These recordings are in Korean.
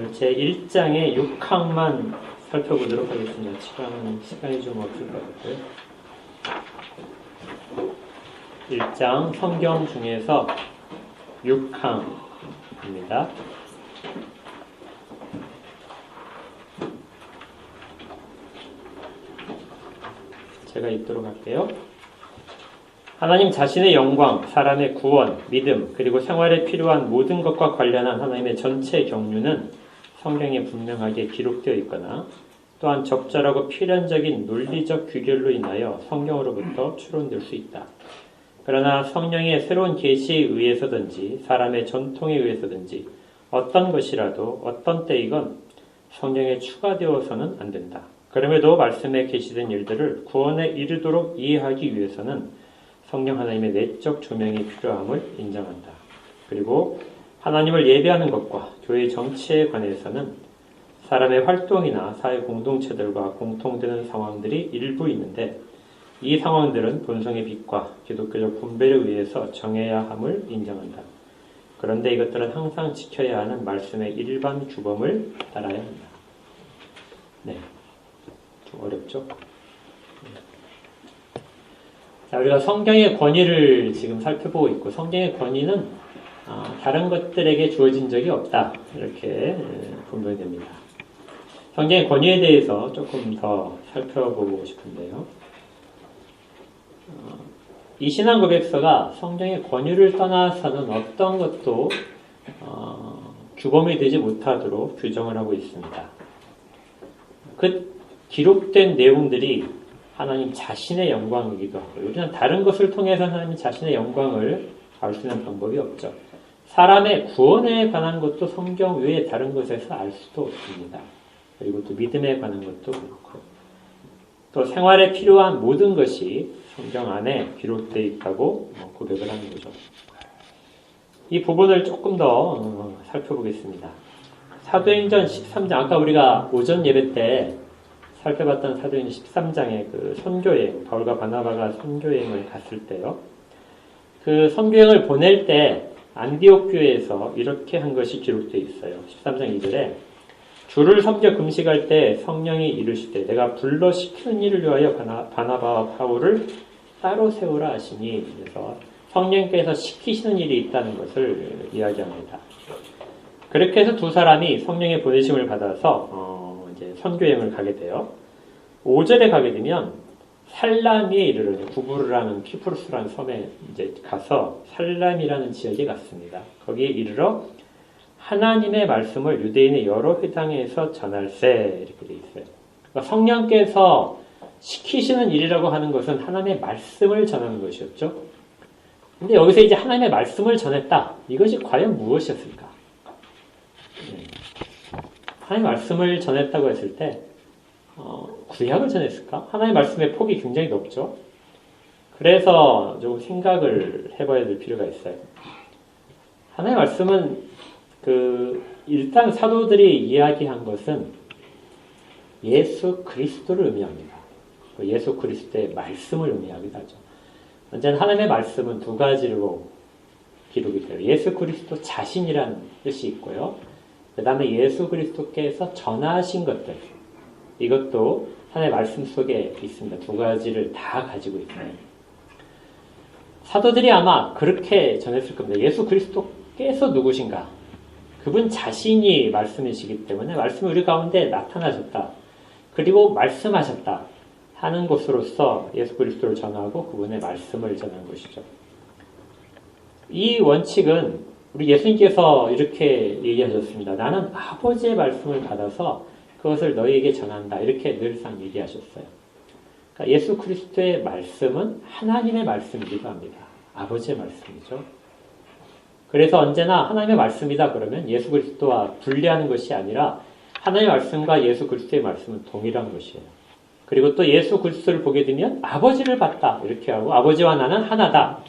오늘 제 1장의 6항만 살펴보도록 하겠습니다. 시간이 좀 없을 것 같고요. 1장 성경 중에서 6항입니다. 제가 읽도록 할게요. 하나님 자신의 영광, 사람의 구원, 믿음, 그리고 생활에 필요한 모든 것과 관련한 하나님의 전체 경륜은 성경에 분명하게 기록되어 있거나 또한 적절하고 필연적인 논리적 규결로 인하여 성경으로부터 추론될 수 있다. 그러나 성령의 새로운 계시에 의해서든지 사람의 전통에 의해서든지 어떤 것이라도 어떤 때이건 성경에 추가되어서는 안 된다. 그럼에도 말씀에 계시된 일들을 구원에 이르도록 이해하기 위해서는 성령 하나님의 내적 조명이 필요함을 인정한다. 그리고 하나님을 예배하는 것과 교회 정치에 관해서는 사람의 활동이나 사회 공동체들과 공통되는 상황들이 일부 있는데 이 상황들은 본성의 빛과 기독교적 분배를 의해서 정해야 함을 인정한다. 그런데 이것들은 항상 지켜야 하는 말씀의 일반 규범을 따라야 한다. 네, 좀 어렵죠? 자, 우리가 성경의 권위를 지금 살펴보고 있고 성경의 권위는 다른 것들에게 주어진 적이 없다. 이렇게 분별이 됩니다. 성경의 권위에 대해서 조금 더 살펴보고 싶은데요. 이 신앙 고백서가 성경의 권위를 떠나서는 어떤 것도 규범이 되지 못하도록 규정을 하고 있습니다. 그 기록된 내용들이 하나님 자신의 영광이기도 하고 우리는 다른 것을 통해서 하나님 자신의 영광을 알 수 있는 방법이 없죠. 사람의 구원에 관한 것도 성경 외에 다른 것에서 알 수도 없습니다. 그리고 또 믿음에 관한 것도 그렇고 또 생활에 필요한 모든 것이 성경 안에 기록되어 있다고 고백을 하는 거죠. 이 부분을 조금 더 살펴보겠습니다. 사도행전 13장, 아까 우리가 오전 예배 때 살펴봤던 사도행전 13장의 그 선교여행, 바울과 바나바가 선교여행을 갔을 때요. 그 선교여행을 보낼 때 안디옥 교회에서 이렇게 한 것이 기록되어 있어요. 13장 2절에 주를 섬겨 금식할 때 성령이 이르시되 내가 불러 시키는 일을 위하여 바나바와 바울을 따로 세우라 하시니, 그래서 성령께서 시키시는 일이 있다는 것을 이야기합니다. 그렇게 해서 두 사람이 성령의 보내심을 받아서 이제 선교여행을 가게 돼요. 5절에 가게 되면 살라미에 이르러 구부르라는 키프루스라는 섬에 이제 가서 살람이라는 지역에 갔습니다. 거기에 이르러 하나님의 말씀을 유대인의 여러 회당에서 전할세, 이렇게 돼 있어요. 그러니까 성령께서 시키시는 일이라고 하는 것은 하나님의 말씀을 전하는 것이었죠. 근데 여기서 이제 하나님의 말씀을 전했다. 이것이 과연 무엇이었을까? 하나님의 말씀을 전했다고 했을 때 구약을 전했을까? 하나님의 말씀의 폭이 굉장히 넓죠. 그래서 조금 생각을 해봐야 될 필요가 있어요. 하나님의 말씀은 일단 사도들이 이야기한 것은 예수 그리스도를 의미합니다. 예수 그리스도의 말씀을 의미하기도 하죠. 언제나 하나님의 말씀은 두 가지로 기록이 돼요. 예수 그리스도 자신이라는 뜻이 있고요. 그 다음에 예수 그리스도께서 전하신 것들, 이것도 하나님의 말씀 속에 있습니다. 두 가지를 다 가지고 있어요. 사도들이 아마 그렇게 전했을 겁니다. 예수 그리스도께서 누구신가? 그분 자신이 말씀이시기 때문에 말씀이 우리 가운데 나타나셨다. 그리고 말씀하셨다 하는 것으로서 예수 그리스도를 전하고 그분의 말씀을 전하는 것이죠. 이 원칙은 우리 예수님께서 이렇게 얘기하셨습니다. 나는 아버지의 말씀을 받아서 그것을 너희에게 전한다. 이렇게 늘상 얘기하셨어요. 그러니까 예수 그리스도의 말씀은 하나님의 말씀이기도 합니다. 아버지의 말씀이죠. 그래서 언제나 하나님의 말씀이다 그러면 예수 그리스도와 분리하는 것이 아니라 하나님의 말씀과 예수 그리스도의 말씀은 동일한 것이에요. 그리고 또 예수 그리스도를 보게 되면 아버지를 봤다. 이렇게 하고 아버지와 나는 하나다.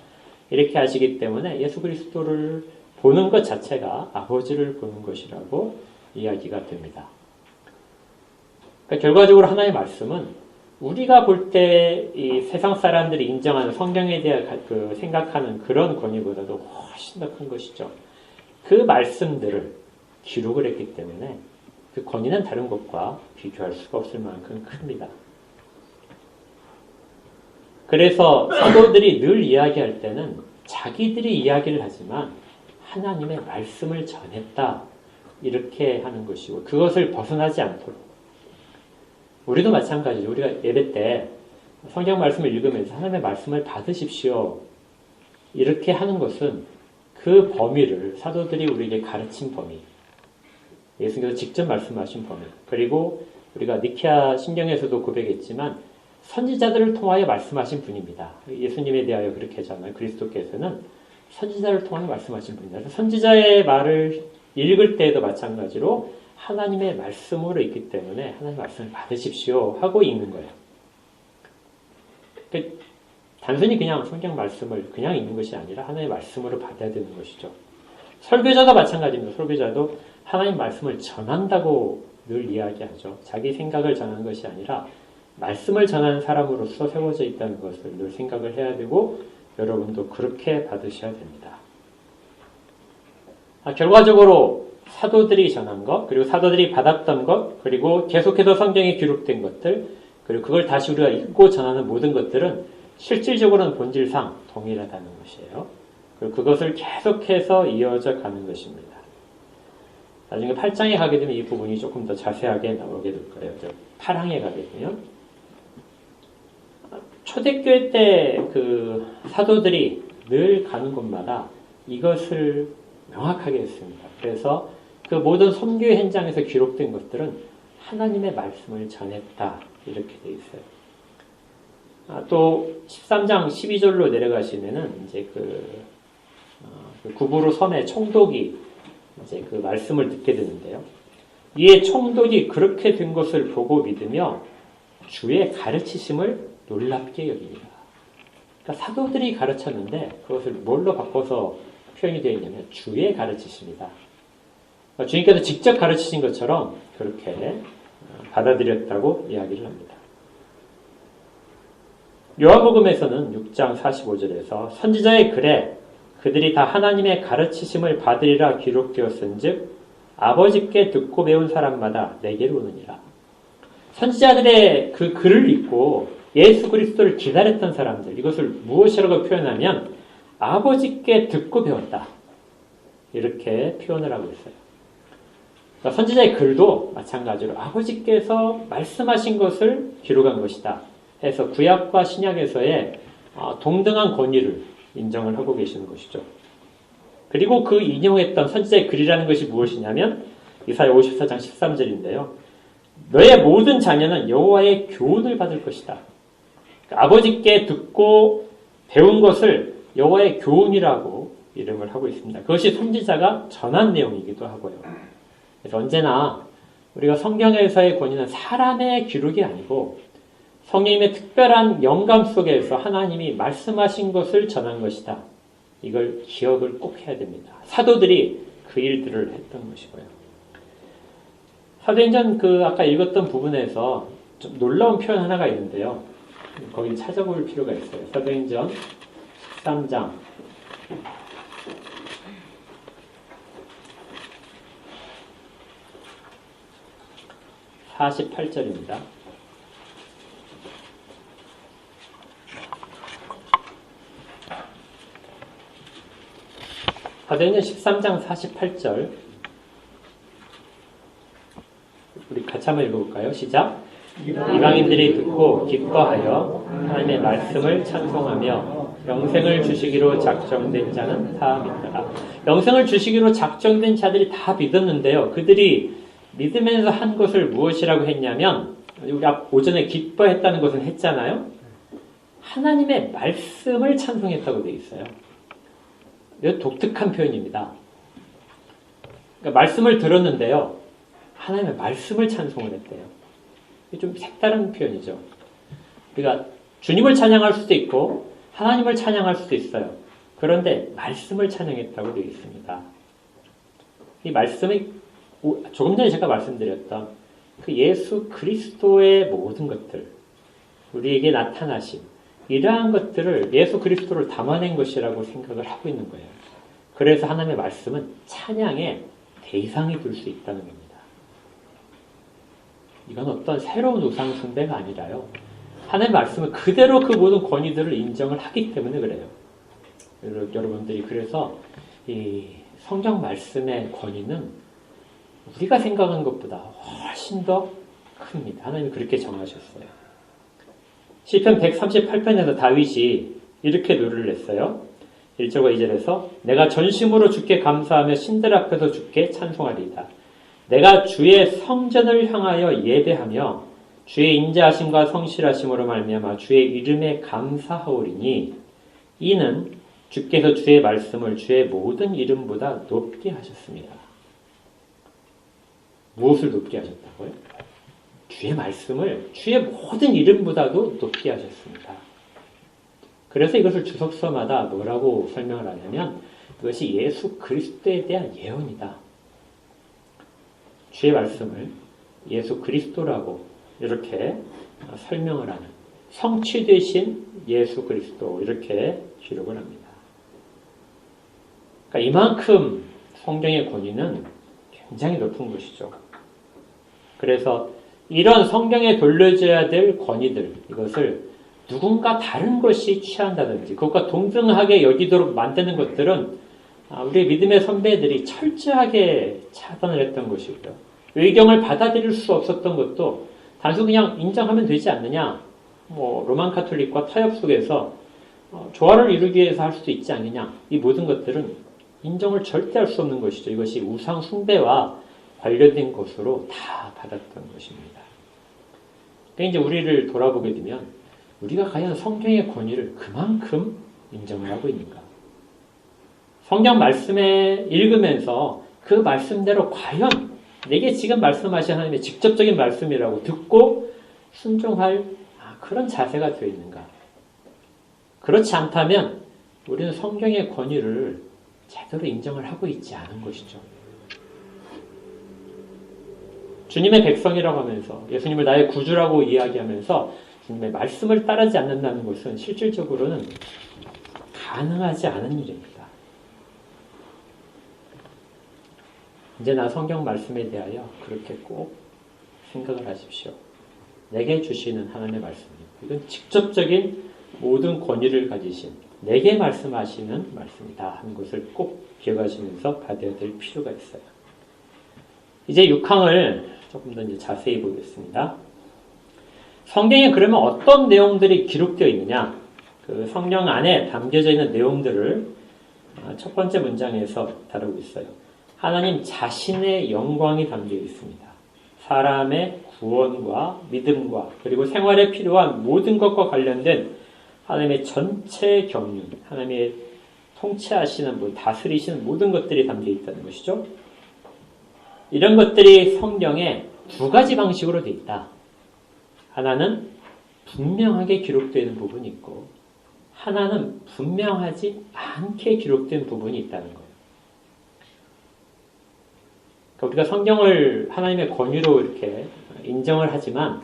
이렇게 하시기 때문에 예수 그리스도를 보는 것 자체가 아버지를 보는 것이라고 이야기가 됩니다. 그러니까 결과적으로 하나님의 말씀은 우리가 볼 때 이 세상 사람들이 인정하는 성경에 대해 생각하는 그런 권위보다도 훨씬 더 큰 것이죠. 그 말씀들을 기록을 했기 때문에 그 권위는 다른 것과 비교할 수가 없을 만큼 큽니다. 그래서 사도들이 늘 이야기할 때는 자기들이 이야기를 하지만 하나님의 말씀을 전했다 이렇게 하는 것이고 그것을 벗어나지 않도록 우리도 마찬가지죠. 우리가 예배 때 성경 말씀을 읽으면서 하나님의 말씀을 받으십시오 이렇게 하는 것은 그 범위를 사도들이 우리에게 가르친 범위 예수님께서 직접 말씀하신 범위 그리고 우리가 니케아 신경에서도 고백했지만 선지자들을 통하여 말씀하신 분입니다. 예수님에 대하여 그렇게 하잖아요. 그리스도께서는 선지자를 통하여 말씀하신 분이다. 그래서 선지자의 말을 읽을 때에도 마찬가지로 하나님의 말씀으로 있기 때문에 하나님의 말씀을 받으십시오 하고 읽는 거예요. 그러니까 단순히 그냥 성경 말씀을 그냥 읽는 것이 아니라 하나님의 말씀으로 받아야 되는 것이죠. 설교자도 마찬가지입니다. 설교자도 하나님 말씀을 전한다고 늘 이야기하죠. 자기 생각을 전하는 것이 아니라 말씀을 전하는 사람으로서 세워져 있다는 것을 늘 생각을 해야 되고 여러분도 그렇게 받으셔야 됩니다. 결과적으로 사도들이 전한 것, 그리고 사도들이 받았던 것, 그리고 계속해서 성경에 기록된 것들, 그리고 그걸 다시 우리가 읽고 전하는 모든 것들은 실질적으로는 본질상 동일하다는 것이에요. 그리고 그것을 계속해서 이어져 가는 것입니다. 나중에 8장에 가게 되면 이 부분이 조금 더 자세하게 나오게 될 거예요. 8항에 가게 되면 초대교회 때 그 사도들이 늘 가는 곳마다 이것을 명확하게 했습니다. 그래서 그 모든 선교의 현장에서 기록된 것들은 하나님의 말씀을 전했다 이렇게 돼 있어요. 또 13장 12절로 내려가시면은 이제 그 구부로 섬의 총독이 이제 그 말씀을 듣게 되는데요. 이에 총독이 그렇게 된 것을 보고 믿으며 주의 가르치심을 놀랍게 여깁니다. 그러니까 사도들이 가르쳤는데 그것을 뭘로 바꿔서 표현이 되어 있냐면 주의 가르치심이다. 그러니까 주님께서 직접 가르치신 것처럼 그렇게 받아들였다고 이야기를 합니다. 요한복음에서는 6장 45절에서 선지자의 글에 그들이 다 하나님의 가르치심을 받으리라 기록되었은즉 아버지께 듣고 배운 사람마다 내게로 오느니라. 선지자들의 그 글을 읽고 예수 그리스도를 기다렸던 사람들 이것을 무엇이라고 표현하면 아버지께 듣고 배웠다. 이렇게 표현을 하고 있어요. 그러니까 선지자의 글도 마찬가지로 아버지께서 말씀하신 것을 기록한 것이다. 해서 구약과 신약에서의 동등한 권위를 인정을 하고 계시는 것이죠. 그리고 그 인용했던 선지자의 글이라는 것이 무엇이냐면 이사야 54장 13절인데요. 너의 모든 자녀는 여호와의 교훈을 받을 것이다. 그러니까 아버지께 듣고 배운 것을 여호와의 교훈이라고 이름을 하고 있습니다. 그것이 선지자가 전한 내용이기도 하고요. 그래서 언제나 우리가 성경에서의 권위는 사람의 기록이 아니고 성령님의 특별한 영감 속에서 하나님이 말씀하신 것을 전한 것이다. 이걸 기억을 꼭 해야 됩니다. 사도들이 그 일들을 했던 것이고요. 사도행전 아까 읽었던 부분에서 좀 놀라운 표현 하나가 있는데요. 거기 찾아볼 필요가 있어요. 사도행전 13장 48절입니다. 사도행전 13장 48절 우리 같이 한번 읽어볼까요? 시작! 이방인들이 듣고 기뻐하여 하나님의 말씀을 찬송하며 영생을 주시기로 작정된 자는 다 믿더라. 영생을 주시기로 작정된 자들이 다 믿었는데요. 그들이 믿으면서 한 것을 무엇이라고 했냐면 우리 오전에 기뻐했다는 것은 했잖아요. 하나님의 말씀을 찬송했다고 되어 있어요. 이거 독특한 표현입니다. 그러니까 말씀을 들었는데요. 하나님의 말씀을 찬송을 했대요. 이게 좀 색다른 표현이죠. 그러니까 주님을 찬양할 수도 있고 하나님을 찬양할 수도 있어요. 그런데 말씀을 찬양했다고 되어 있습니다. 이 말씀이 조금 전에 제가 말씀드렸던 그 예수 그리스도의 모든 것들, 우리에게 나타나신 이러한 것들을 예수 그리스도를 담아낸 것이라고 생각을 하고 있는 거예요. 그래서 하나님의 말씀은 찬양의 대상이 될 수 있다는 겁니다. 이건 어떤 새로운 우상 숭배가 아니라요. 하나님의 말씀은 그대로 그 모든 권위들을 인정을 하기 때문에 그래요. 여러분들이 그래서 이 성경 말씀의 권위는 우리가 생각하는 것보다 훨씬 더 큽니다. 하나님이 그렇게 정하셨어요. 시편 138편에서 다윗이 이렇게 노래를 했어요. 1절과 2절에서 내가 전심으로 주께 감사하며 신들 앞에서 주께 찬송하리이다. 내가 주의 성전을 향하여 예배하며 주의 인자하심과 성실하심으로 말미암아 주의 이름에 감사하오리니 이는 주께서 주의 말씀을 주의 모든 이름보다 높게 하셨습니다. 무엇을 높게 하셨다고요? 주의 말씀을 주의 모든 이름보다도 높게 하셨습니다. 그래서 이것을 주석서마다 뭐라고 설명을 하냐면 그것이 예수 그리스도에 대한 예언이다. 주의 말씀을 예수 그리스도라고 이렇게 설명을 하는 성취되신 예수 그리스도 이렇게 기록을 합니다. 그러니까 이만큼 성경의 권위는 굉장히 높은 것이죠. 그래서 이런 성경에 돌려줘야 될 권위들 이것을 누군가 다른 것이 취한다든지 그것과 동등하게 여기도록 만드는 것들은 우리 믿음의 선배들이 철저하게 차단을 했던 것이고요. 의경을 받아들일 수 없었던 것도 단순히 그냥 인정하면 되지 않느냐. 로만 카톨릭과 타협 속에서 조화를 이루기 위해서 할 수도 있지 않느냐. 이 모든 것들은 인정을 절대 할 수 없는 것이죠. 이것이 우상 숭배와 관련된 것으로 다 받았던 것입니다. 그러니까 이제 우리를 돌아보게 되면 우리가 과연 성경의 권위를 그만큼 인정을 하고 있는가? 성경 말씀에 읽으면서 그 말씀대로 과연 내게 지금 말씀하신 하나님의 직접적인 말씀이라고 듣고 순종할 그런 자세가 되어 있는가? 그렇지 않다면 우리는 성경의 권위를 제대로 인정을 하고 있지 않은 것이죠. 주님의 백성이라고 하면서 예수님을 나의 구주라고 이야기하면서 주님의 말씀을 따르지 않는다는 것은 실질적으로는 가능하지 않은 일입니다. 이제 나 성경 말씀에 대하여 그렇게 꼭 생각을 하십시오. 내게 주시는 하나님의 말씀입니다. 이건 직접적인 모든 권위를 가지신 내게 말씀하시는 말씀이다 하는 것을 꼭 기억하시면서 받아야 될 필요가 있어요. 이제 6항을 조금 더 이제 자세히 보겠습니다. 성경에 그러면 어떤 내용들이 기록되어 있느냐? 그 성경 안에 담겨져 있는 내용들을 첫 번째 문장에서 다루고 있어요. 하나님 자신의 영광이 담겨 있습니다. 사람의 구원과 믿음과 그리고 생활에 필요한 모든 것과 관련된 하나님의 전체 경륜, 하나님의 통치하시는 다스리시는 모든 것들이 담겨 있다는 것이죠. 이런 것들이 성경에 두 가지 방식으로 되어 있다. 하나는 분명하게 기록되는 부분이 있고 하나는 분명하지 않게 기록된 부분이 있다는 거예요. 그러니까 우리가 성경을 하나님의 권위로 이렇게 인정을 하지만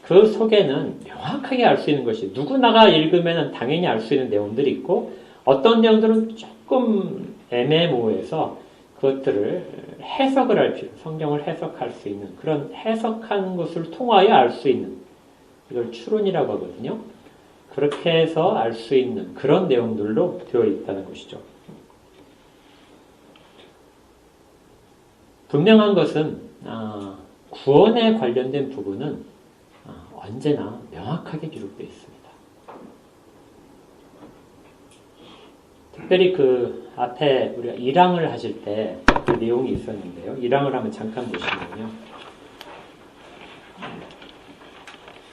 그 속에는 명확하게 알 수 있는 것이 누구나가 읽으면 당연히 알 수 있는 내용들이 있고 어떤 내용들은 조금 애매모호해서 그것들을 해석을 할 필요, 성경을 해석할 수 있는 그런 해석하는 것을 통하여 알 수 있는 이걸 추론이라고 하거든요. 그렇게 해서 알 수 있는 그런 내용들로 되어 있다는 것이죠. 분명한 것은 구원에 관련된 부분은 언제나 명확하게 기록되어 있습니다. 특별히 그 앞에 우리가 1항을 하실 때 그 내용이 있었는데요. 1항을 한번 잠깐 보시면요.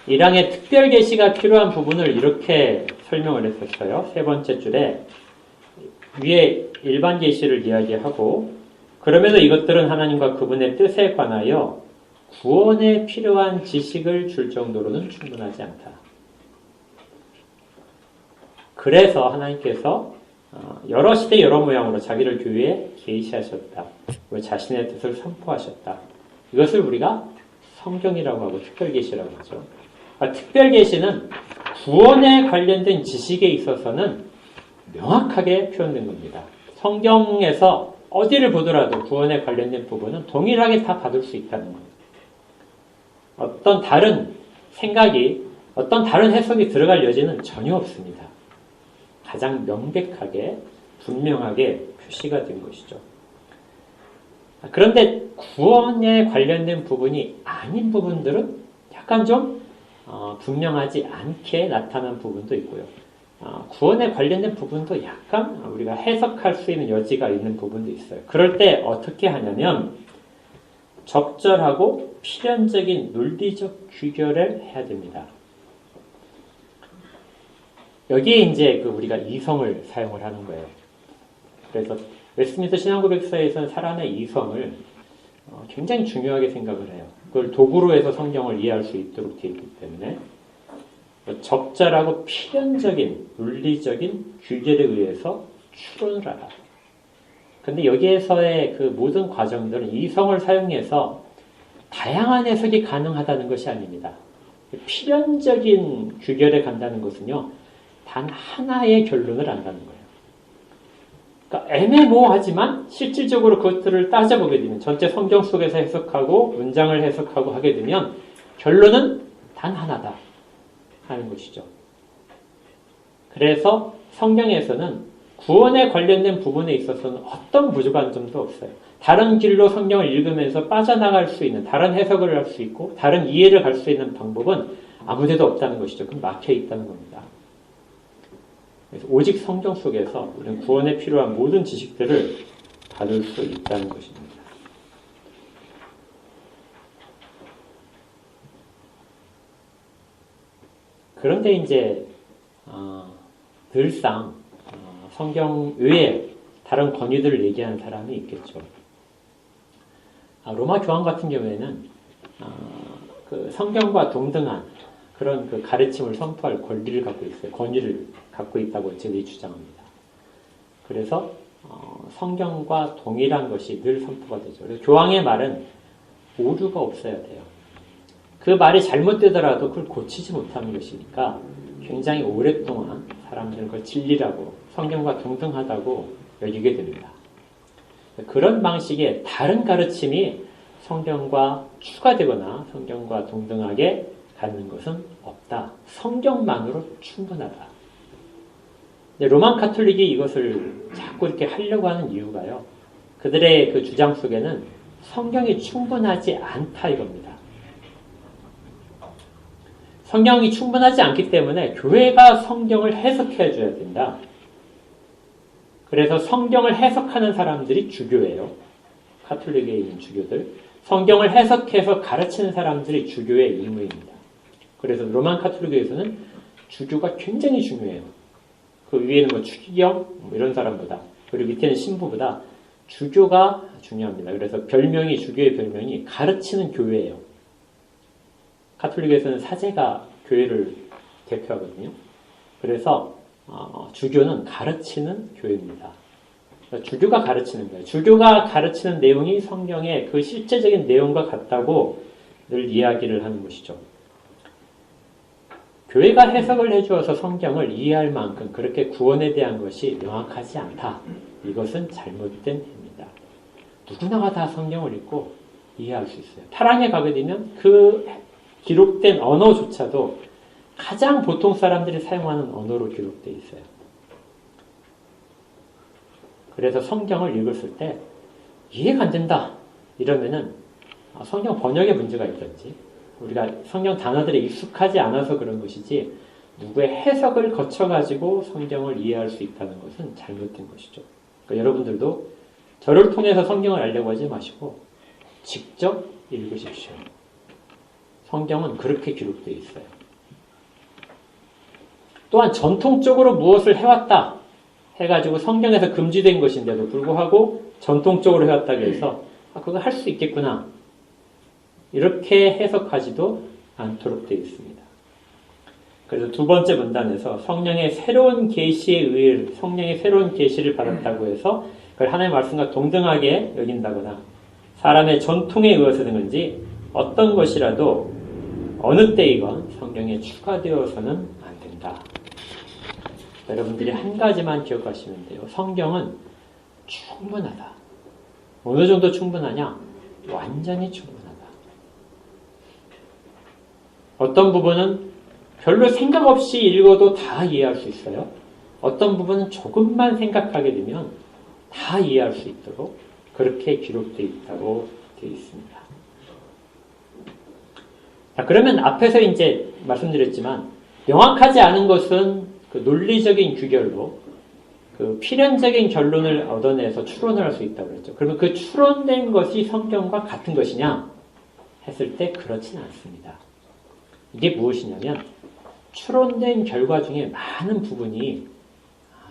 1항의 특별 계시가 필요한 부분을 이렇게 설명을 했었어요. 세 번째 줄에 위에 일반 계시를 이야기하고 그러면서 이것들은 하나님과 그분의 뜻에 관하여 구원에 필요한 지식을 줄 정도로는 충분하지 않다. 그래서 하나님께서 여러 시대 여러 모양으로 자기를 교회에 계시하셨다. 자신의 뜻을 선포하셨다. 이것을 우리가 성경이라고 하고 특별계시라고 하죠. 특별계시는 구원에 관련된 지식에 있어서는 명확하게 표현된 겁니다. 성경에서 어디를 보더라도 구원에 관련된 부분은 동일하게 다 받을 수 있다는 거예요. 어떤 다른 생각이, 어떤 다른 해석이 들어갈 여지는 전혀 없습니다. 가장 명백하게, 분명하게 표시가 된 것이죠. 그런데 구원에 관련된 부분이 아닌 부분들은 약간 좀 분명하지 않게 나타난 부분도 있고요. 구원에 관련된 부분도 약간 우리가 해석할 수 있는 여지가 있는 부분도 있어요. 그럴 때 어떻게 하냐면 적절하고 필연적인 논리적 규결을 해야 됩니다. 여기에 이제 우리가 이성을 사용을 하는 거예요. 그래서 웨스트민스터 신앙고백서에서는 사람의 이성을 굉장히 중요하게 생각을 해요. 그걸 도구로 해서 성경을 이해할 수 있도록 되어 있기 때문에 적절하고 필연적인 논리적인 규결에 의해서 추론을 하라. 근데 여기에서의 그 모든 과정들은 이성을 사용해서 다양한 해석이 가능하다는 것이 아닙니다. 필연적인 규결에 간다는 것은요, 단 하나의 결론을 안다는 거예요. 그러니까 애매모호하지만 실질적으로 그것들을 따져보게 되면 전체 성경 속에서 해석하고 문장을 해석하고 하게 되면 결론은 단 하나다 하는 것이죠. 그래서 성경에서는 구원에 관련된 부분에 있어서는 어떤 부족한 점도 없어요. 다른 길로 성경을 읽으면서 빠져나갈 수 있는, 다른 해석을 할 수 있고 다른 이해를 할 수 있는 방법은 아무데도 없다는 것이죠. 그럼 막혀 있다는 겁니다. 그래서 오직 성경 속에서 우리는 구원에 필요한 모든 지식들을 받을 수 있다는 것입니다. 그런데 이제 늘상 성경 외에 다른 권위들을 얘기하는 사람이 있겠죠. 로마 교황 같은 경우에는 그 성경과 동등한 그런 그 가르침을 선포할 권리를 갖고 있어요. 권위를 갖고 있다고 저들이 주장합니다. 그래서 성경과 동일한 것이 늘 선포가 되죠. 그래서 교황의 말은 오류가 없어야 돼요. 그 말이 잘못되더라도 그걸 고치지 못하는 것이니까 굉장히 오랫동안 사람들은 그걸 진리라고 성경과 동등하다고 여기게 됩니다. 그런 방식의 다른 가르침이 성경과 추가되거나 성경과 동등하게 갖는 것은 없다. 성경만으로 충분하다. 로만 카톨릭이 이것을 자꾸 이렇게 하려고 하는 이유가요. 그들의 그 주장 속에는 성경이 충분하지 않다 이겁니다. 성경이 충분하지 않기 때문에 교회가 성경을 해석해 줘야 된다. 그래서 성경을 해석하는 사람들이 주교예요. 카톨릭에 있는 주교들. 성경을 해석해서 가르치는 사람들이 주교의 임무입니다. 그래서 로만 카톨릭에서는 주교가 굉장히 중요해요. 그 위에는 추기경 이런 사람보다, 그리고 밑에는 신부보다 주교가 중요합니다. 그래서 별명이, 주교의 별명이 가르치는 교회예요. 카톨릭에서는 사제가 교회를 대표하거든요. 그래서 주교는 가르치는 교회입니다. 주교가 가르치는 거예요. 주교가 가르치는 내용이 성경의 그 실제적인 내용과 같다고 늘 이야기를 하는 것이죠. 교회가 해석을 해주어서 성경을 이해할 만큼 그렇게 구원에 대한 것이 명확하지 않다. 이것은 잘못된 해입니다. 누구나가 다 성경을 읽고 이해할 수 있어요. 타랑에 가게 되면 그 기록된 언어조차도 가장 보통 사람들이 사용하는 언어로 기록되어 있어요. 그래서 성경을 읽었을 때 이해가 안 된다 이러면은 성경 번역에 문제가 있든지 우리가 성경 단어들에 익숙하지 않아서 그런 것이지 누구의 해석을 거쳐가지고 성경을 이해할 수 있다는 것은 잘못된 것이죠. 그러니까 여러분들도 저를 통해서 성경을 알려고 하지 마시고 직접 읽으십시오. 성경은 그렇게 기록되어 있어요. 또한 전통적으로 무엇을 해왔다 해가지고 성경에서 금지된 것인데도 불구하고 전통적으로 해왔다고 해서 그거 할 수 있겠구나 이렇게 해석하지도 않도록 되어 있습니다. 그래서 두 번째 문단에서 성령의 새로운 계시에 의해 성령의 새로운 계시를 받았다고 해서 그걸 하나님의 말씀과 동등하게 여긴다거나 사람의 전통에 의해서든지 어떤 것이라도 어느 때이건 성경에 추가되어서는 안 된다. 여러분들이 한 가지만 기억하시면 돼요. 성경은 충분하다. 어느 정도 충분하냐? 완전히 충분하다. 어떤 부분은 별로 생각 없이 읽어도 다 이해할 수 있어요. 어떤 부분은 조금만 생각하게 되면 다 이해할 수 있도록 그렇게 기록되어 있다고 되어 있습니다. 자, 그러면 앞에서 이제 말씀드렸지만 명확하지 않은 것은 그 논리적인 규결로 그 필연적인 결론을 얻어내서 추론을 할 수 있다고 그랬죠. 그러면 그 추론된 것이 성경과 같은 것이냐 했을 때 그렇지는 않습니다. 이게 무엇이냐면 추론된 결과 중에 많은 부분이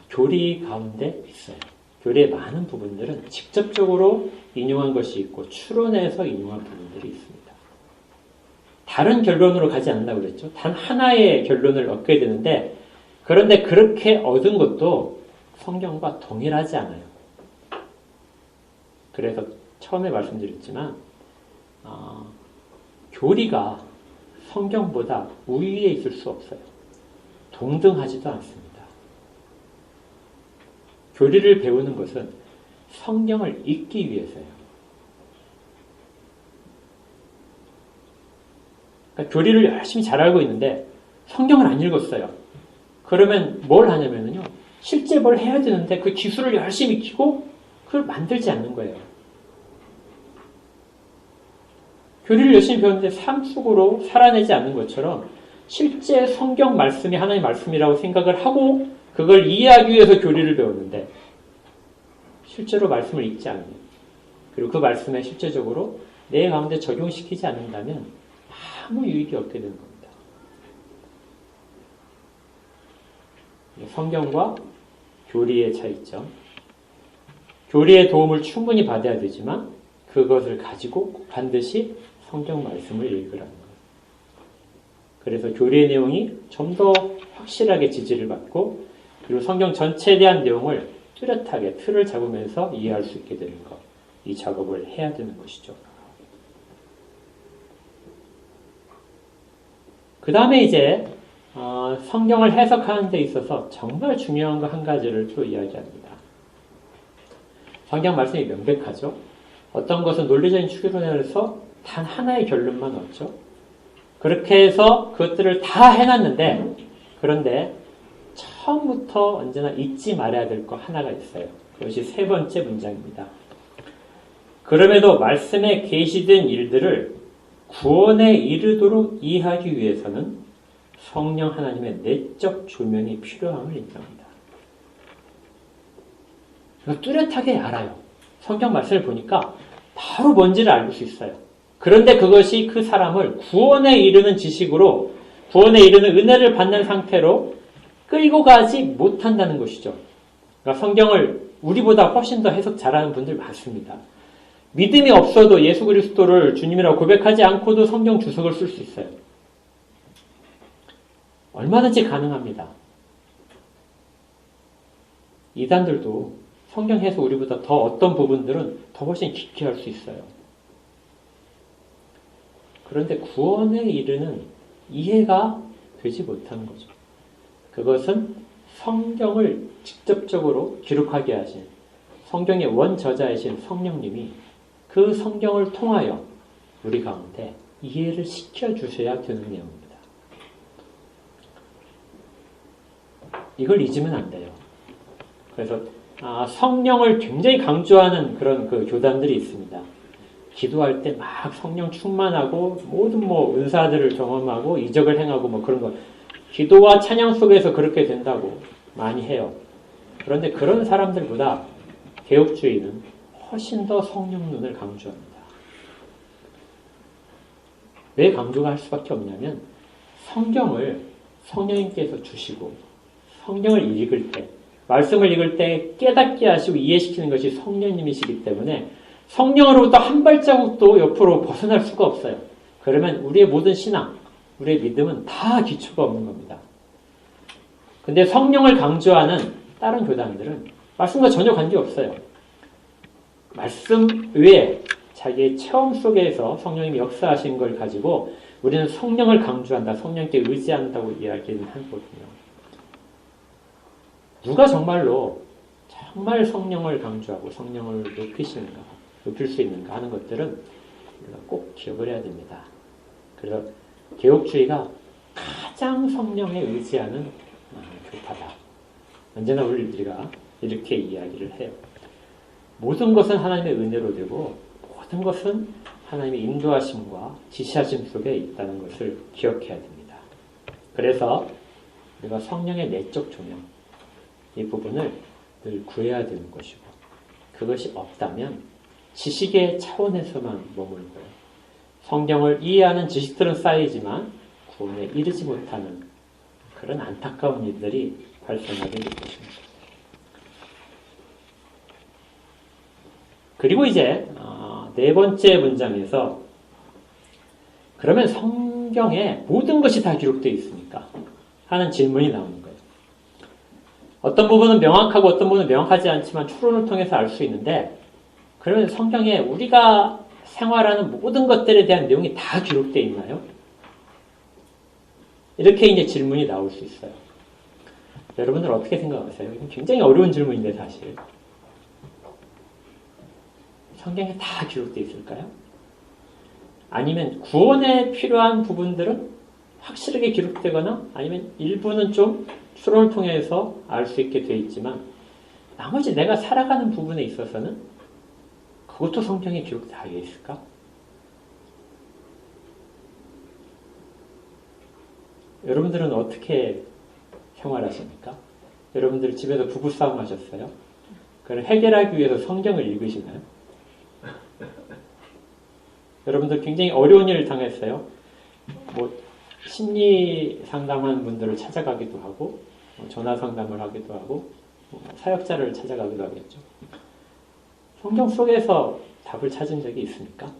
교리 가운데 있어요. 교리의 많은 부분들은 직접적으로 인용한 것이 있고 추론해서 인용한 부분들이 있습니다. 다른 결론으로 가지 않는다고 그랬죠. 단 하나의 결론을 얻게 되는데 그런데 그렇게 얻은 것도 성경과 동일하지 않아요. 그래서 처음에 말씀드렸지만 교리가 성경보다 우위에 있을 수 없어요. 동등하지도 않습니다. 교리를 배우는 것은 성경을 읽기 위해서예요. 그러니까 교리를 열심히 잘 알고 있는데 성경을 안 읽었어요. 그러면 뭘 하냐면요. 실제 뭘 해야 되는데 그 기술을 열심히 익히고 그걸 만들지 않는 거예요. 교리를 열심히 배웠는데 삶 속으로 살아내지 않는 것처럼 실제 성경 말씀이 하나님의 말씀이라고 생각을 하고 그걸 이해하기 위해서 교리를 배웠는데 실제로 말씀을 읽지 않는 그리고 그 말씀에 실제적으로 내 가운데 적용시키지 않는다면 아무 유익이 없게 되는 겁니다. 성경과 교리의 차이점. 교리의 도움을 충분히 받아야 되지만 그것을 가지고 반드시 성경 말씀을 읽으라는 거예요. 그래서 교리의 내용이 좀 더 확실하게 지지를 받고 그리고 성경 전체에 대한 내용을 뚜렷하게 틀을 잡으면서 이해할 수 있게 되는 것. 이 작업을 해야 되는 것이죠. 그 다음에 이제 성경을 해석하는 데 있어서 정말 중요한 거 한 가지를 또 이야기합니다. 성경 말씀이 명백하죠. 어떤 것은 논리적인 추론에서 단 하나의 결론만 얻죠. 그렇게 해서 그것들을 다 해놨는데 그런데 처음부터 언제나 잊지 말아야 될 거 하나가 있어요. 그것이 세 번째 문장입니다. 그럼에도 말씀에 계시된 일들을 구원에 이르도록 이해하기 위해서는 성령 하나님의 내적 조명이 필요함을 인정합니다. 뚜렷하게 알아요. 성경 말씀을 보니까 바로 뭔지를 알 수 있어요. 그런데 그것이 그 사람을 구원에 이르는 지식으로 구원에 이르는 은혜를 받는 상태로 끌고 가지 못한다는 것이죠. 그러니까 성경을 우리보다 훨씬 더 해석 잘하는 분들 많습니다. 믿음이 없어도 예수 그리스도를 주님이라고 고백하지 않고도 성경 주석을 쓸 수 있어요. 얼마든지 가능합니다. 이단들도 성경 해석 우리보다 더 어떤 부분들은 더 훨씬 깊게 할 수 있어요. 그런데 구원에 이르는 이해가 되지 못하는 거죠. 그것은 성경을 직접적으로 기록하게 하신 성경의 원저자이신 성령님이 그 성경을 통하여 우리 가운데 이해를 시켜주셔야 되는 내용입니다. 이걸 잊으면 안 돼요. 그래서 성령을 굉장히 강조하는 그런 그 교단들이 있습니다. 기도할 때 막 성령 충만하고 모든 은사들을 경험하고 이적을 행하고 그런 거 기도와 찬양 속에서 그렇게 된다고 많이 해요. 그런데 그런 사람들보다 개혁주의는 훨씬 더 성령 눈을 강조합니다. 왜 강조가 할 수밖에 없냐면 성경을 성령님께서 주시고 성경을 읽을 때 말씀을 읽을 때 깨닫게 하시고 이해시키는 것이 성령님이시기 때문에 성령으로부터 한 발자국도 옆으로 벗어날 수가 없어요. 그러면 우리의 모든 신앙, 우리의 믿음은 다 기초가 없는 겁니다. 근데 성령을 강조하는 다른 교단들은 말씀과 전혀 관계없어요. 말씀 외에 자기의 체험 속에서 성령님이 역사하신 걸 가지고 우리는 성령을 강조한다, 성령께 의지한다고 이야기는 하거든요. 누가 정말 성령을 강조하고 성령을 높이시는가? 높일 수 있는가 하는 것들은 우리가 꼭 기억을 해야 됩니다. 그래서 개혁주의가 가장 성령에 의지하는 교파다. 언제나 우리가 이렇게 이야기를 해요. 모든 것은 하나님의 은혜로 되고 모든 것은 하나님의 인도하심과 지시하심 속에 있다는 것을 기억해야 됩니다. 그래서 우리가 성령의 내적 조명 이 부분을 늘 구해야 되는 것이고 그것이 없다면 지식의 차원에서만 머물고요. 성경을 이해하는 지식들은 쌓이지만 구원에 이르지 못하는 그런 안타까운 일들이 발생하게 될 것입니다. 그리고 이제 네 번째 문장에서 그러면 성경에 모든 것이 다 기록되어 있습니까? 하는 질문이 나오는 거예요. 어떤 부분은 명확하고 어떤 부분은 명확하지 않지만 추론을 통해서 알 수 있는데 그러면 성경에 우리가 생활하는 모든 것들에 대한 내용이 다 기록되어 있나요? 이렇게 이제 질문이 나올 수 있어요. 여러분들 어떻게 생각하세요? 이건 굉장히 어려운 질문인데 사실. 성경에 다 기록되어 있을까요? 아니면 구원에 필요한 부분들은 확실하게 기록되거나 아니면 일부는 좀 추론을 통해서 알 수 있게 되어 있지만 나머지 내가 살아가는 부분에 있어서는 그것도 성경에 기록되어 있을까? 여러분들은 어떻게 생활하십니까? 여러분들 집에서 부부싸움 하셨어요? 그걸 해결하기 위해서 성경을 읽으시나요? 여러분들 굉장히 어려운 일을 당했어요. 심리 상담한 분들을 찾아가기도 하고, 전화 상담을 하기도 하고, 사역자를 찾아가기도 하겠죠. 성경 속에서 답을 찾은 적이 있습니까?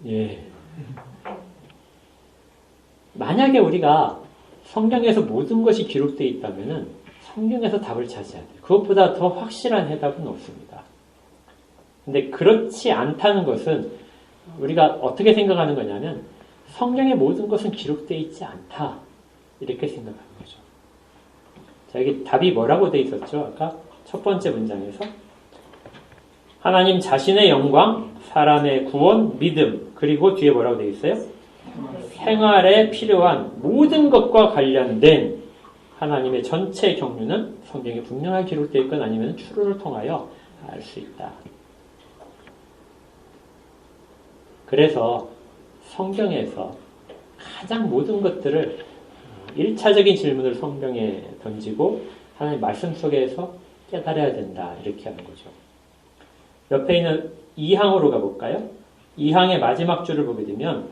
예. 만약에 우리가 성경에서 모든 것이 기록되어 있다면 성경에서 답을 찾아야 돼요. 그것보다 더 확실한 해답은 없습니다. 근데 그렇지 않다는 것은 우리가 어떻게 생각하는 거냐면 성경의 모든 것은 기록되어 있지 않다. 이렇게 생각하는 거죠. 자, 여기 답이 뭐라고 되어 있었죠? 아까 첫 번째 문장에서 하나님 자신의 영광, 사람의 구원, 믿음, 그리고 뒤에 뭐라고 되어 있어요? 생활에 필요한 모든 것과 관련된 하나님의 전체 경륜은 성경에 분명하게 기록되어 있건 아니면 추론을 통하여 알 수 있다. 그래서 성경에서 가장 모든 것들을 1차적인 질문을 성경에 던지고 하나님 말씀 속에서 깨달아야 된다. 이렇게 하는 거죠. 옆에 있는 2항으로 가볼까요? 2항의 마지막 줄을 보게 되면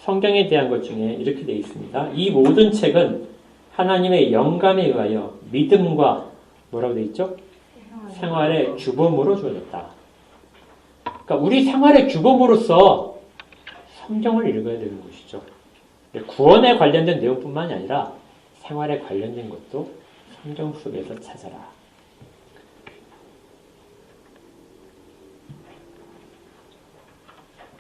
성경에 대한 것 중에 이렇게 되어 있습니다. 이 모든 책은 하나님의 영감에 의하여 믿음과 뭐라고 되어 있죠? 생활의 규범으로 주어졌다. 그러니까 우리 생활의 규범으로서 성경을 읽어야 되는 것이죠. 구원에 관련된 내용뿐만이 아니라 생활에 관련된 것도 성경 속에서 찾아라.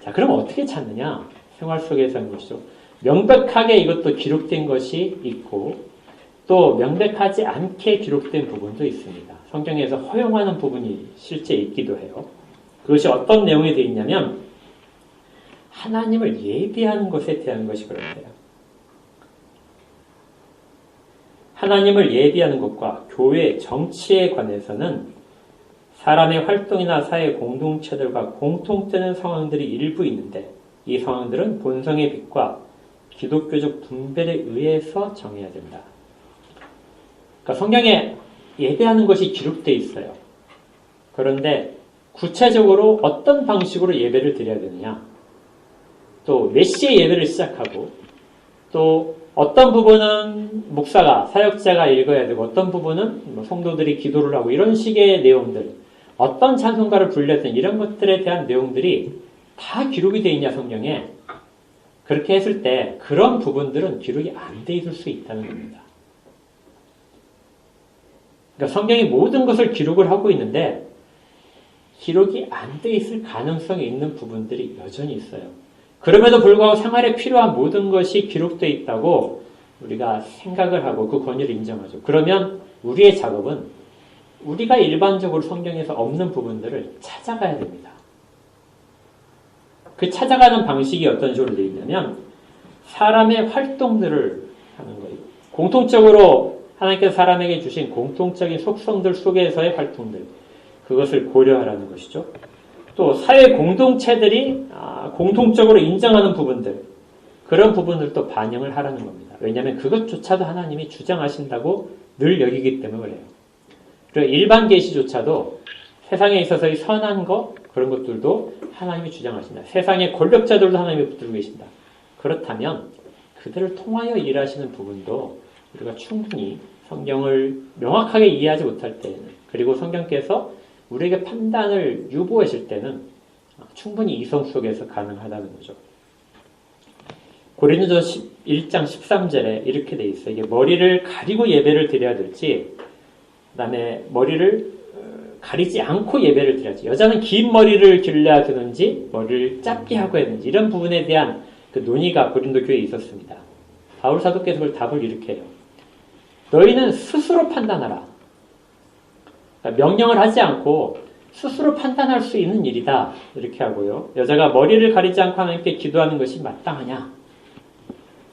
자, 그럼 어떻게 찾느냐? 생활 속에서 하는 것이죠. 명백하게 이것도 기록된 것이 있고 또 명백하지 않게 기록된 부분도 있습니다. 성경에서 허용하는 부분이 실제 있기도 해요. 그것이 어떤 내용이 되어 있냐면 하나님을 예비하는 것에 대한 것이 그렇대요. 하나님을 예비하는 것과 교회 정치에 관해서는 사람의 활동이나 사회 공동체들과 공통되는 상황들이 일부 있는데 이 상황들은 본성의 빛과 기독교적 분별에 의해서 정해야 된다. 그러니까 성경에 예배하는 것이 기록되어 있어요. 그런데 구체적으로 어떤 방식으로 예배를 드려야 되느냐, 또 몇 시에 예배를 시작하고, 또 어떤 부분은 목사가, 사역자가 읽어야 되고 어떤 부분은 성도들이 기도를 하고 이런 식의 내용들, 어떤 찬송가를 불렸든 이런 것들에 대한 내용들이 다 기록이 되어 있냐 성경에. 그렇게 했을 때 그런 부분들은 기록이 안 돼 있을 수 있다는 겁니다. 그러니까 성경이 모든 것을 기록을 하고 있는데 기록이 안 돼 있을 가능성이 있는 부분들이 여전히 있어요. 그럼에도 불구하고 생활에 필요한 모든 것이 기록되어 있다고 우리가 생각을 하고 그 권위를 인정하죠. 그러면 우리의 작업은 우리가 일반적으로 성경에서 없는 부분들을 찾아가야 됩니다. 그 찾아가는 방식이 어떤 식으로 되어 있냐면 사람의 활동들을 하는 거예요. 공통적으로 하나님께서 사람에게 주신 공통적인 속성들 속에서의 활동들, 그것을 고려하라는 것이죠. 또 사회 공동체들이 공통적으로 인정하는 부분들, 그런 부분을 또 반영을 하라는 겁니다. 왜냐하면 그것조차도 하나님이 주장하신다고 늘 여기기 때문에 그래요. 그리고 일반 계시조차도 세상에 있어서의 선한 것, 그런 것들도 하나님이 주장하신다. 세상의 권력자들도 하나님이 붙들고 계신다. 그렇다면 그들을 통하여 일하시는 부분도 우리가 충분히 성경을 명확하게 이해하지 못할 때에는, 그리고 성경께서 우리에게 판단을 유보하실 때는 충분히 이성 속에서 가능하다는 거죠. 고린도전서 1장 13절에 이렇게 돼 있어요. 이게 머리를 가리고 예배를 드려야 될지, 그 다음에 머리를 가리지 않고 예배를 드려야지, 여자는 긴 머리를 길러야 되는지 머리를 짧게 하고 해야 되는지, 이런 부분에 대한 그 논의가 고린도 교회에 있었습니다. 바울 사도께서 그걸 답을 이렇게 해요. 너희는 스스로 판단하라. 그러니까 명령을 하지 않고 스스로 판단할 수 있는 일이다. 이렇게 하고요. 여자가 머리를 가리지 않고 하나님께 기도하는 것이 마땅하냐?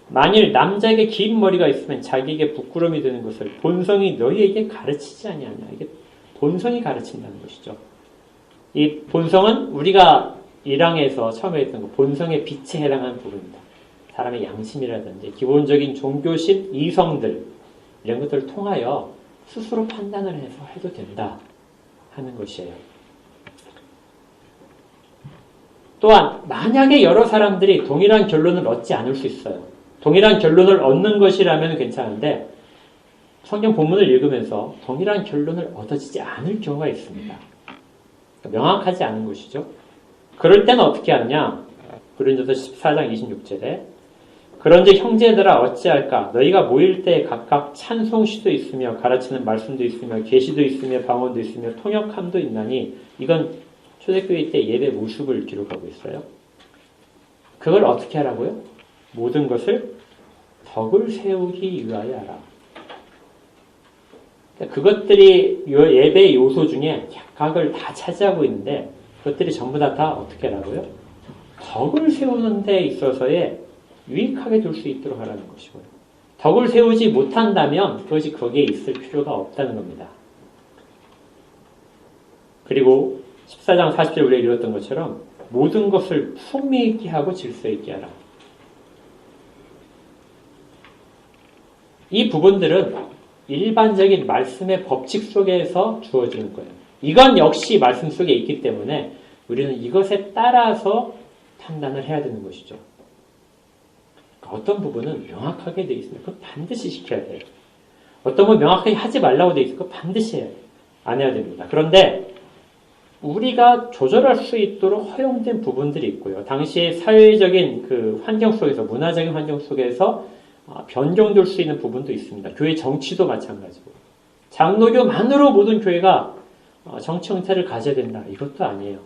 만일 남자에게 긴 머리가 있으면 자기에게 부끄러움이 되는 것을 본성이 너희에게 가르치지 아니하냐. 이게 본성이 가르친다는 것이죠. 이 본성은 우리가 1항에서 처음에 했던 거, 본성의 빛에 해당하는 부분입니다. 사람의 양심이라든지 기본적인 종교심, 이성들, 이런 것들을 통하여 스스로 판단을 해서 해도 된다 하는 것이에요. 또한 만약에 여러 사람들이 동일한 결론을 얻지 않을 수 있어요. 동일한 결론을 얻는 것이라면 괜찮은데 성경 본문을 읽으면서 동일한 결론을 얻어지지 않을 경우가 있습니다. 명확하지 않은 것이죠. 그럴 때는 어떻게 하느냐? 고린도서 14장 26절에 그런즉 형제들아 어찌할까? 너희가 모일 때 각각 찬송시도 있으며 가르치는 말씀도 있으며 계시도 있으며 방언도 있으며 통역함도 있나니, 이건 초대교회 때 예배 모습을 기록하고 있어요. 그걸 어떻게 하라고요? 모든 것을 덕을 세우기 위하여 하라. 그것들이 예배의 요소 중에 각각을 다 차지하고 있는데 그것들이 전부 다 어떻게 하라고요? 덕을 세우는 데 있어서의 유익하게 둘 수 있도록 하라는 것이고요. 덕을 세우지 못한다면 그것이 거기에 있을 필요가 없다는 겁니다. 그리고 14장 40절 우리가 읽었던 것처럼 모든 것을 품위 있게 하고 질서 있게 하라. 이 부분들은 일반적인 말씀의 법칙 속에서 주어지는 거예요. 이건 역시 말씀 속에 있기 때문에 우리는 이것에 따라서 판단을 해야 되는 것이죠. 어떤 부분은 명확하게 되어 있습니다. 그건 반드시 시켜야 돼요. 어떤 부분 명확하게 하지 말라고 되어 있으면 그건 반드시 해야 돼요. 안 해야 됩니다. 그런데 우리가 조절할 수 있도록 허용된 부분들이 있고요. 당시의 사회적인 그 환경 속에서, 문화적인 환경 속에서 변경될 수 있는 부분도 있습니다. 교회 정치도 마찬가지고. 장로교만으로 모든 교회가 정치 형태를 가져야 된다. 이것도 아니에요.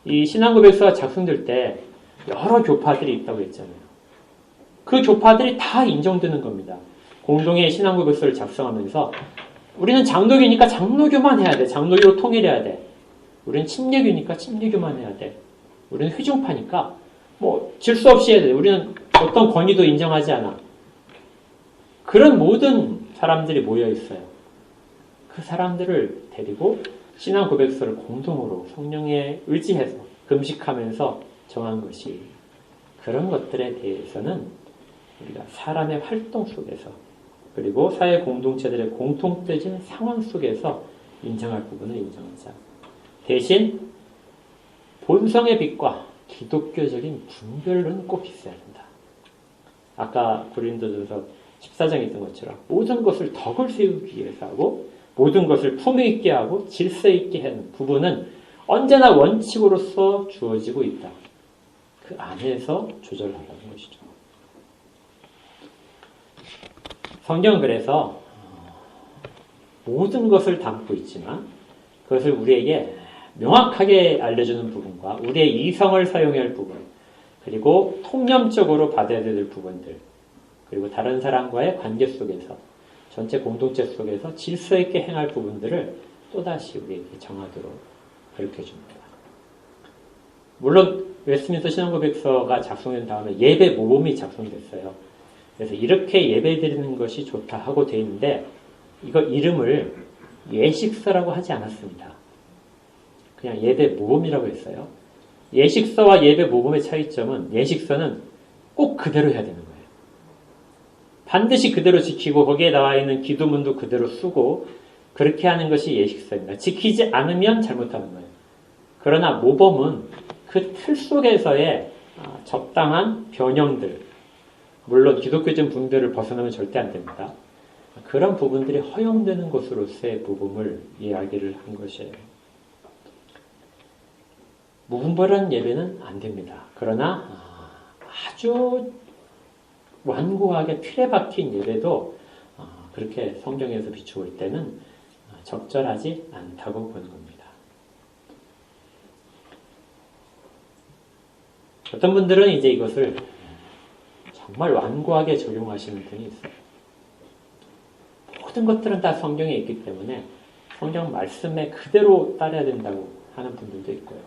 이 신앙고백서가 작성될 때 여러 교파들이 있다고 했잖아요. 그 교파들이 다 인정되는 겁니다. 공동의 신앙고백서를 작성하면서 우리는 장로교니까 장로교만 해야 돼. 장로교로 통일해야 돼. 우리는 침례교니까 침례교만 해야 돼. 우리는 회중파니까 질수 없이 해야 돼. 우리는 어떤 권위도 인정하지 않아. 그런 모든 사람들이 모여 있어요. 그 사람들을 데리고 신앙 고백서를 공동으로 성령에 의지해서 금식하면서 정한 것이, 그런 것들에 대해서는 우리가 사람의 활동 속에서, 그리고 사회 공동체들의 공통된 상황 속에서 인정할 부분을 인정하자. 대신 본성의 빛과 기독교적인 분별은 꼭 있어야 된다. 아까 고린도전서 14장에 있던 것처럼 모든 것을 덕을 세우기 위해서 하고 모든 것을 품위 있게 하고 질서 있게 하는 부분은 언제나 원칙으로서 주어지고 있다. 그 안에서 조절하라는 것이죠. 성경은 그래서 모든 것을 담고 있지만 그것을 우리에게 명확하게 알려주는 부분과 우리의 이성을 사용해야 할 부분, 그리고 통념적으로 받아야 될 부분들, 그리고 다른 사람과의 관계 속에서, 전체 공동체 속에서 질서 있게 행할 부분들을 또다시 우리에게 정하도록 가르쳐줍니다. 물론 웨스트민스터 신앙고백서가 작성된 다음에 예배 모범이 작성됐어요. 그래서 이렇게 예배드리는 것이 좋다 하고 되어 있는데 이거 이름을 예식서라고 하지 않았습니다. 그냥 예배 모범이라고 했어요. 예식서와 예배 모범의 차이점은 예식서는 꼭 그대로 해야 되는 거예요. 반드시 그대로 지키고 거기에 나와 있는 기도문도 그대로 쓰고 그렇게 하는 것이 예식서입니다. 지키지 않으면 잘못하는 거예요. 그러나 모범은 그 틀 속에서의 적당한 변형들, 물론 기독교적 분별을 벗어나면 절대 안 됩니다. 그런 부분들이 허용되는 것으로서의 모범을 이야기를 한 것이에요. 무분별한 예배는 안 됩니다. 그러나 아주 완고하게 틀에 박힌 예배도 그렇게 성경에서 비추어 때는 적절하지 않다고 보는 겁니다. 어떤 분들은 이제 이것을 정말 완고하게 적용하시는 분이 있어요. 모든 것들은 다 성경에 있기 때문에 성경 말씀에 그대로 따라야 된다고 하는 분들도 있고요.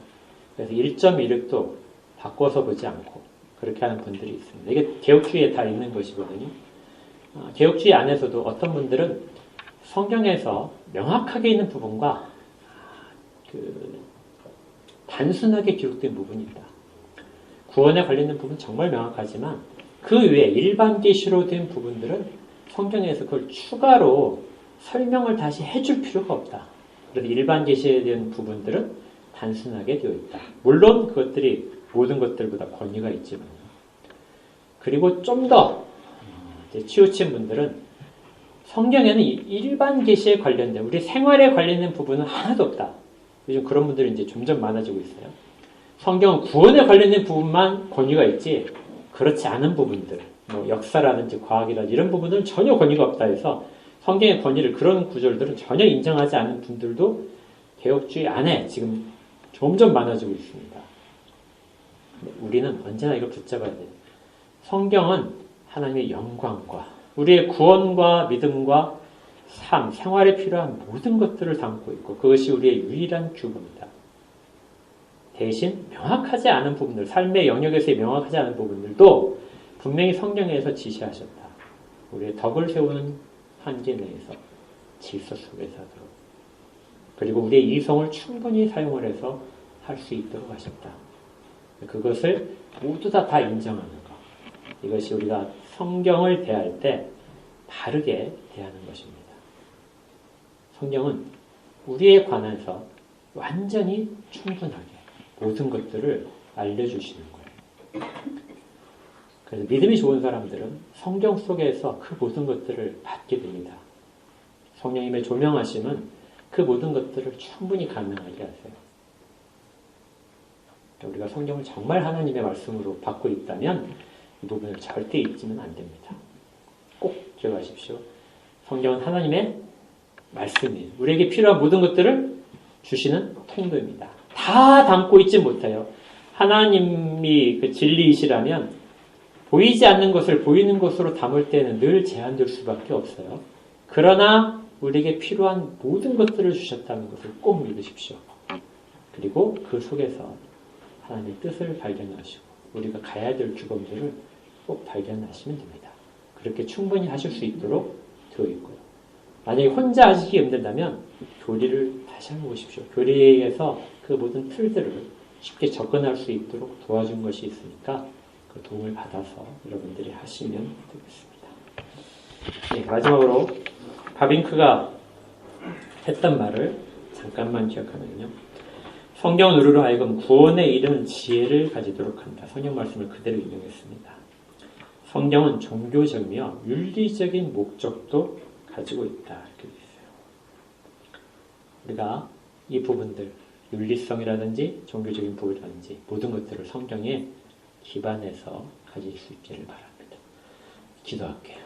그래서 1.16도 바꿔서 보지 않고 그렇게 하는 분들이 있습니다. 이게 개혁주의에 다 있는 것이거든요. 개혁주의 안에서도 어떤 분들은 성경에서 명확하게 있는 부분과 단순하게 기록된 부분이 있다. 구원에 관련된 부분은 정말 명확하지만 그 외에 일반 계시로 된 부분들은 성경에서 그걸 추가로 설명을 다시 해줄 필요가 없다. 그래서 일반 계시에 대한 부분들은 단순하게 되어 있다. 물론 그것들이 모든 것들보다 권위가 있지만요. 그리고 좀 더 치우친 분들은 성경에는 일반 계시에 관련된 우리 생활에 관련된 부분은 하나도 없다. 요즘 그런 분들이 이제 점점 많아지고 있어요. 성경은 구원에 관련된 부분만 권위가 있지 그렇지 않은 부분들, 뭐 역사라든지 과학이라든지 이런 부분은 전혀 권위가 없다 해서 성경의 권위를 그런 구절들은 전혀 인정하지 않는 분들도 개혁주의 안에 지금 점점 많아지고 있습니다. 우리는 언제나 이걸 붙잡아야 돼요. 성경은 하나님의 영광과 우리의 구원과 믿음과 삶, 생활에 필요한 모든 것들을 담고 있고 그것이 우리의 유일한 규범이다. 대신 명확하지 않은 부분들, 삶의 영역에서의 명확하지 않은 부분들도 분명히 성경에서 지시하셨다. 우리의 덕을 세우는 한계 내에서 질서 속에서 하도록. 그리고 우리의 이성을 충분히 사용을 해서 할 수 있도록 하셨다. 그것을 모두 다 인정하는 것. 이것이 우리가 성경을 대할 때 바르게 대하는 것입니다. 성경은 우리에 관해서 완전히 충분하게 모든 것들을 알려주시는 거예요. 그래서 믿음이 좋은 사람들은 성경 속에서 그 모든 것들을 받게 됩니다. 성령님의 조명하심은 그 모든 것들을 충분히 가능하게 하세요. 우리가 성경을 정말 하나님의 말씀으로 받고 있다면 이 부분을 절대 잊지는 안 됩니다. 꼭 기억하십시오. 성경은 하나님의 말씀이에요. 우리에게 필요한 모든 것들을 주시는 통로입니다. 다 담고 있지 못해요. 하나님이 그 진리이시라면 보이지 않는 것을 보이는 것으로 담을 때는 늘 제한될 수밖에 없어요. 그러나 우리에게 필요한 모든 것들을 주셨다는 것을 꼭 믿으십시오. 그리고 그 속에서 하나님의 뜻을 발견하시고 우리가 가야 될 규범들을 꼭 발견하시면 됩니다. 그렇게 충분히 하실 수 있도록 되어 있고요. 만약에 혼자 하시기 힘들다면 교리를 다시 한번 보십시오. 교리에서 그 모든 틀들을 쉽게 접근할 수 있도록 도와준 것이 있으니까 그 도움을 받아서 여러분들이 하시면 되겠습니다. 네, 마지막으로 바빙크가 했던 말을 잠깐만 기억하면요. 성경은 우리로 하여금 구원에 이르는 지혜를 가지도록 한다. 성경 말씀을 그대로 인용했습니다. 성경은 종교적이며 윤리적인 목적도 가지고 있다. 이렇게 되어 있어요. 우리가 이 부분들, 윤리성이라든지 종교적인 부분이라든지 모든 것들을 성경에 기반해서 가질 수 있기를 바랍니다. 기도할게요.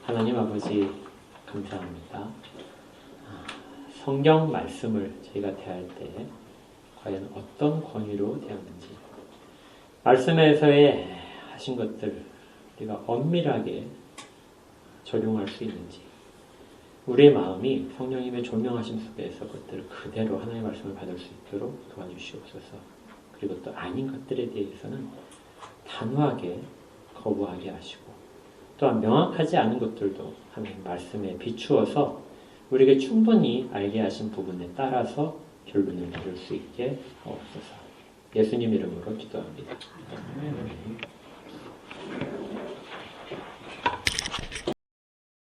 하나님 아버지 감사합니다. 성경 말씀을 저희가 대할 때 과연 어떤 권위로 대하는지 말씀에서의 하신 것들 우리가 엄밀하게 적용할 수 있는지 우리의 마음이 성령님의 조명하심 속에서 그것들을 그대로 하나님의 말씀을 받을 수 있도록 도와주시옵소서. 그리고 또 아닌 것들에 대해서는 단호하게 거부하게 하시고 또한 명확하지 않은 것들도 하나님 말씀에 비추어서 우리에게 충분히 알게 하신 부분에 따라서 결론을 내릴 수 있게 하옵소서. 예수님 이름으로 기도합니다. 아멘.